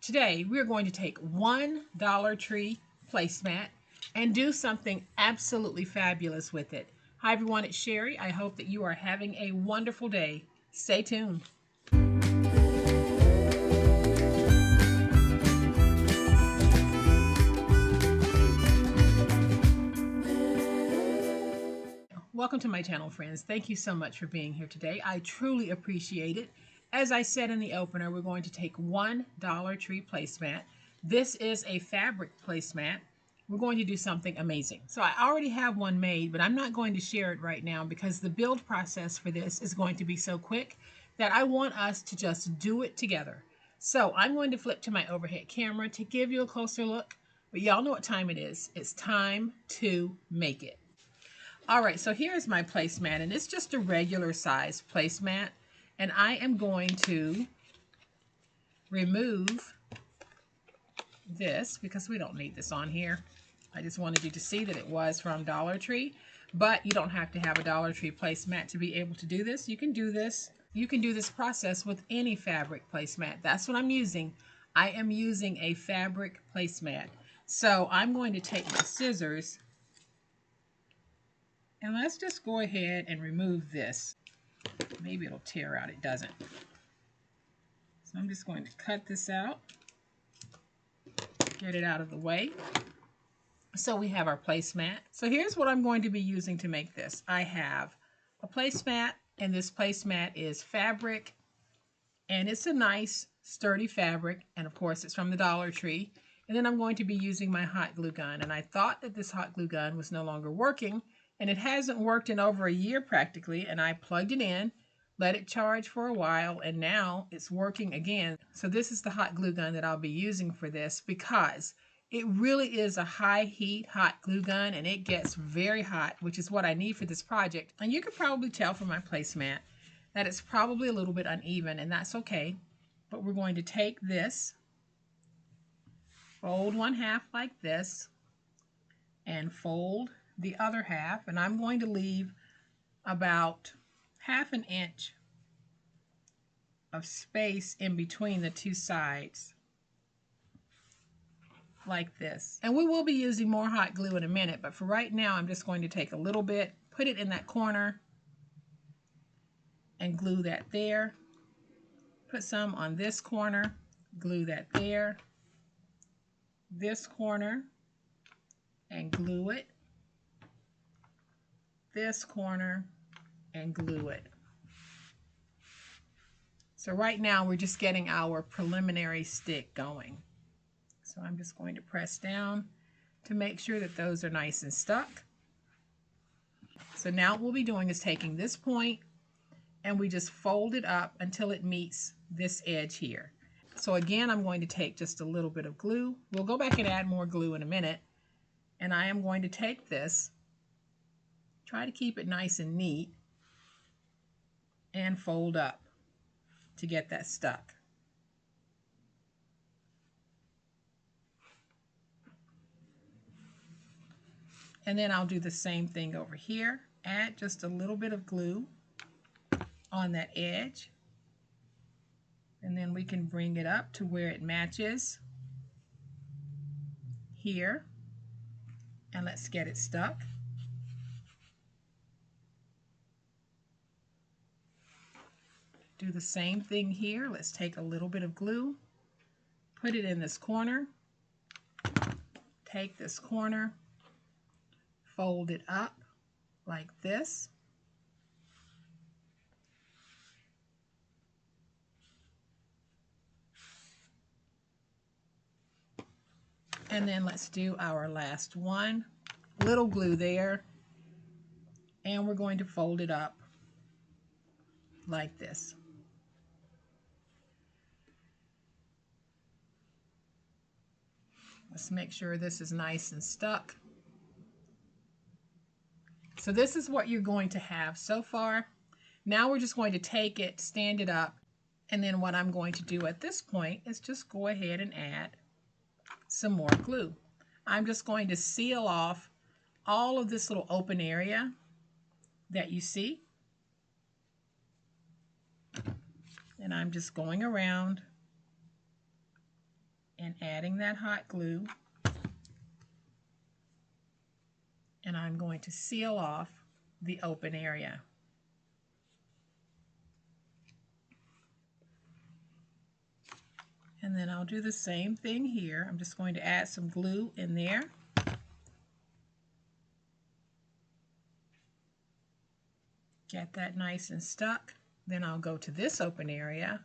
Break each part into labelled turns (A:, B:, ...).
A: Today, we're going to take one Dollar Tree placemat and do something absolutely fabulous with it. Hi everyone, it's Sherry. I hope that you are having a wonderful day. Stay tuned. Welcome to my channel, friends. Thank you so much for being here today. I truly appreciate it. As I said in the opener, we're going to take one Dollar Tree placemat. This is a fabric placemat. We're going to do something amazing. So I already have one made, but I'm not going to share it right now because the build process for this is going to be so quick that I want us to just do it together. So I'm going to flip to my overhead camera to give you a closer look, but y'all know what time it is. It's time to make it. All right, so here's my placemat, and it's just a regular size placemat. And I am going to remove this because we don't need this on here. I just wanted you to see that it was from Dollar Tree, but you don't have to have a Dollar Tree placemat to be able to do this. You can do this. You can do this process with any fabric placemat. That's what I'm using. I am using a fabric placemat. So I'm going to take my scissors and let's just go ahead and remove this. Maybe it'll tear out. It doesn't. So I'm just going to cut this out. Get it out of the way. So we have our placemat. So here's what I'm going to be using to make this. I have a placemat, and this placemat is fabric, and it's a nice sturdy fabric, and of course it's from the Dollar Tree. And then I'm going to be using my hot glue gun, and I thought that this hot glue gun was no longer working, and it hasn't worked in over a year practically, and I plugged it in, let it charge for a while, and now it's working again. So this is the hot glue gun that I'll be using for this because it really is a high heat hot glue gun, and it gets very hot, which is what I need for this project. And you can probably tell from my placemat that it's probably a little bit uneven, and that's okay. But we're going to take this, fold one half like this, and fold the other half, and I'm going to leave about ½ an inch of space in between the two sides like this. And we will be using more hot glue in a minute, but for right now I'm just going to take a little bit, put it in that corner and glue that there. Put some on this corner, glue that there, this corner, and glue it, this corner, and glue it. So right now we're just getting our preliminary stick going. So I'm just going to press down to make sure that those are nice and stuck. So now what we'll be doing is taking this point and we just fold it up until it meets this edge here. So again, I'm going to take just a little bit of glue. We'll go back and add more glue in a minute. And I am going to take this, try to keep it nice and neat, and fold up to get that stuck. And then I'll do the same thing over here. Add just a little bit of glue on that edge. And then we can bring it up to where it matches here. And let's get it stuck. Do the same thing here. Let's take a little bit of glue, put it in this corner, take this corner, fold it up like this. And then let's do our last one. Little glue there. And we're going to fold it up like this. Let's make sure this is nice and stuck. So this is what you're going to have so far. Now we're just going to take it, stand it up, and then what I'm going to do at this point is just go ahead and add some more glue. I'm just going to seal off all of this little open area that you see. And I'm just going around and adding that hot glue. And I'm going to seal off the open area. And then I'll do the same thing here. I'm just going to add some glue in there. Get that nice and stuck. Then I'll go to this open area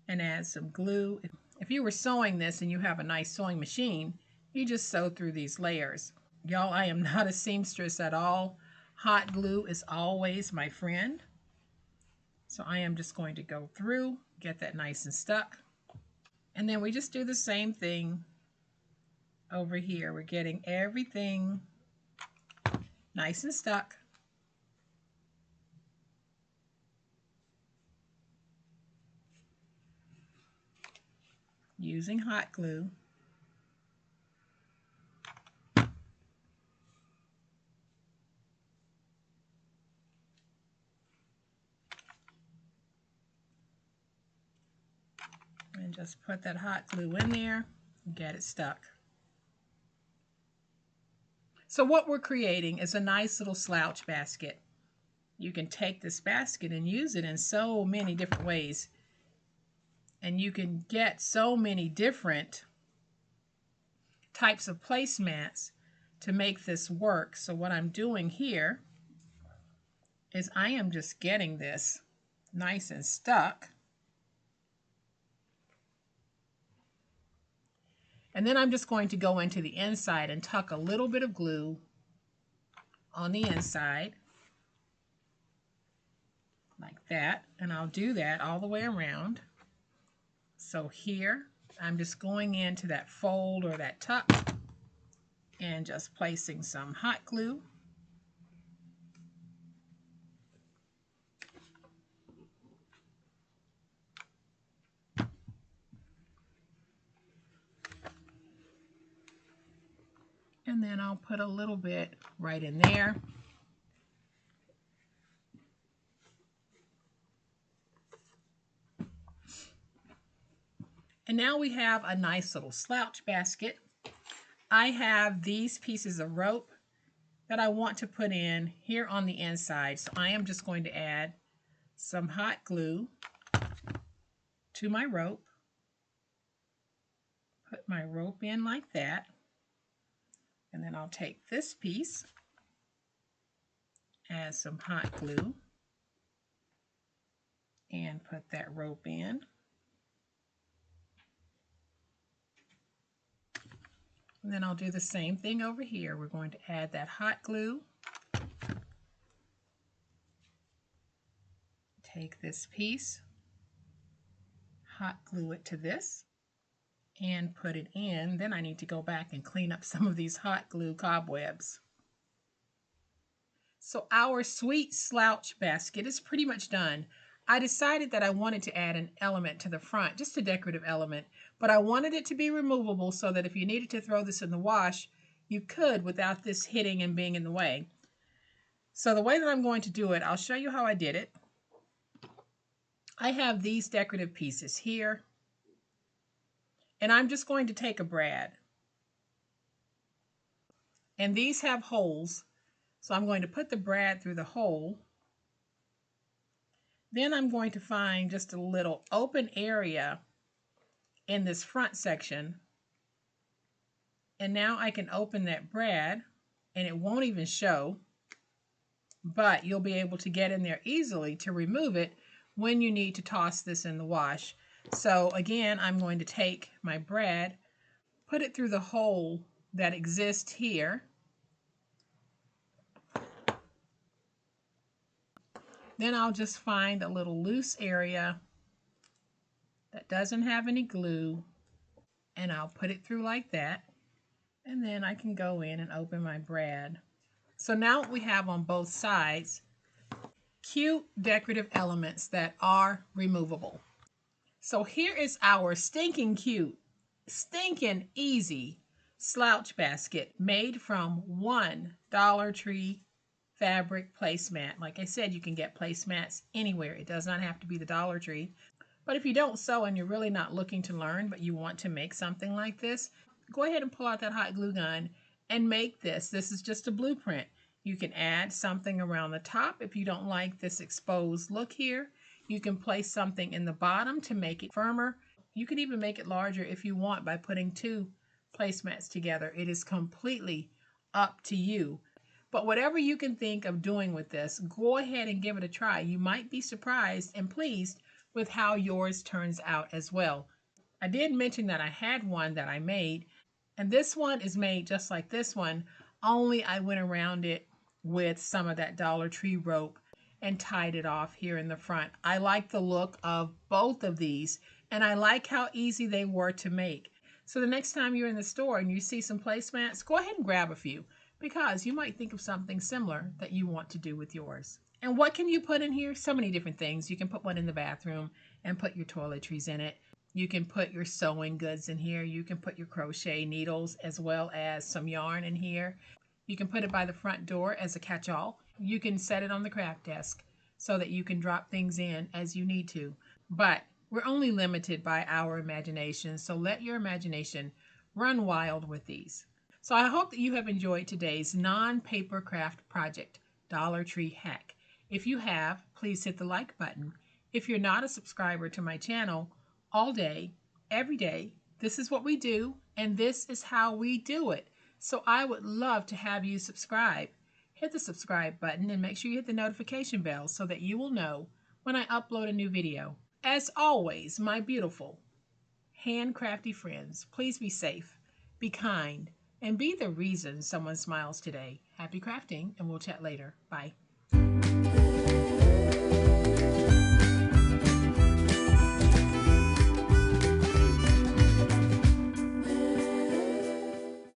A: and add some glue. If you were sewing this and you have a nice sewing machine, you just sew through these layers. Y'all, I am not a seamstress at all. Hot glue is always my friend. So I am just going to go through, get that nice and stuck. And then we just do the same thing over here. We're getting everything nice and stuck. Using hot glue. And just put that hot glue in there and get it stuck. So what we're creating is a nice little slouch basket. You can take this basket and use it in so many different ways. And you can get so many different types of placemats to make this work. So what I'm doing here is I am just getting this nice and stuck. And then I'm just going to go into the inside and tuck a little bit of glue on the inside, like that. And I'll do that all the way around. So here, I'm just going into that fold or that tuck and just placing some hot glue. And then I'll put a little bit right in there. And now we have a nice little slouch basket. I have these pieces of rope that I want to put in here on the inside. So I am just going to add some hot glue to my rope. Put my rope in like that. And then I'll take this piece, add some hot glue, and put that rope in. And then I'll do the same thing over here. We're going to add that hot glue. Take this piece, hot glue it to this, and put it in. Then I need to go back and clean up some of these hot glue cobwebs. So our sweet slouch basket is pretty much done. I decided that I wanted to add an element to the front, just a decorative element, but I wanted it to be removable so that if you needed to throw this in the wash, you could without this hitting and being in the way. So the way that I'm going to do it, I'll show you how I did it. I have these decorative pieces here, and I'm just going to take a brad. And these have holes, so I'm going to put the brad through the hole. Then I'm going to find just a little open area in this front section. And now I can open that brad, and it won't even show, but you'll be able to get in there easily to remove it when you need to toss this in the wash. So again, I'm going to take my brad, put it through the hole that exists here. Then I'll just find a little loose area that doesn't have any glue, and I'll put it through like that. And then I can go in and open my brad. So now we have on both sides cute decorative elements that are removable. So here is our stinking cute, stinking easy slouch basket made from one Dollar Tree fabric placemat. Like I said, you can get placemats anywhere. It does not have to be the Dollar Tree. But if you don't sew and you're really not looking to learn, but you want to make something like this, go ahead and pull out that hot glue gun and make this. This is just a blueprint. You can add something around the top if you don't like this exposed look here. You can place something in the bottom to make it firmer. You can even make it larger if you want by putting two placemats together. It is completely up to you. But whatever you can think of doing with this, go ahead and give it a try. You might be surprised and pleased with how yours turns out as well. I did mention that I had one that I made, and this one is made just like this one, only I went around it with some of that Dollar Tree rope and tied it off here in the front. I like the look of both of these, and I like how easy they were to make. So the next time you're in the store and you see some placemats, go ahead and grab a few because you might think of something similar that you want to do with yours. And what can you put in here? So many different things. You can put one in the bathroom and put your toiletries in it. You can put your sewing goods in here. You can put your crochet needles as well as some yarn in here. You can put it by the front door as a catch-all. You can set it on the craft desk so that you can drop things in as you need to. But we're only limited by our imagination, so let your imagination run wild with these. So I hope that you have enjoyed today's non-paper craft project, Dollar Tree Hack. If you have, please hit the like button. If you're not a subscriber to my channel, all day, every day, this is what we do, and this is how we do it. So I would love to have you subscribe. Hit the subscribe button and make sure you hit the notification bell so that you will know when I upload a new video. As always, my beautiful, handcrafty friends, please be safe, be kind, and be the reason someone smiles today. Happy crafting, and we'll chat later. Bye.